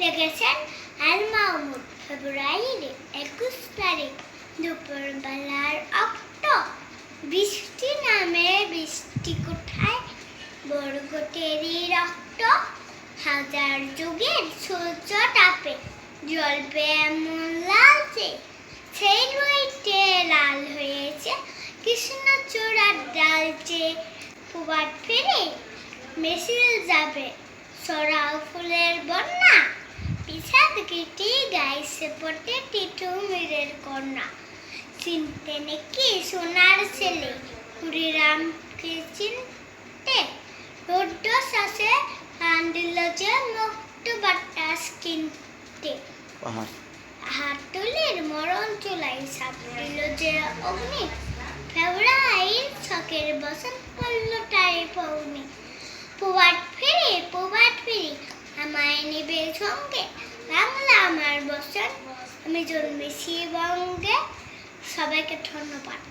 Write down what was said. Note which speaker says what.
Speaker 1: লিখেছেন আল মাহমুদ। ফেব্রুয়ারির 21 তারিখ দুপুরবেলার অক্ট। বৃষ্টি নামে বৃষ্টি কোথায়, বরগটেরই রক্ত। হাজার যুগের সূর্য তাপে জ্বলবে এমন লালচে, সেই বইতে লাল হয়েছে কৃষ্ণচূড়ার ডালচে। প্রভাত ফেরে মিছিল যাবে সরাও ফুলের বন্যা, পিছাদ গীতি গাইছে পটে টিটুমিরের কন্যা। চিনতে নাকি সোনার ছেলে কুড়িরামকে চিনতে, রোদ্দ শ্বাসে কান দিল যে মুক্ত বাতাস কিনতে। হাতুলের মরণ চুলাই সাপ দিল যে অগ্নি, ফেব্রুয়ারির ছকের বসন পড়ল তাই পৌনি। প্রভাত ফেরি আমায় নিবে সঙ্গে, বাংলা আমার বসন, আমি জন্মেছি বঙ্গে। সবাইকে ধন্যবাদ।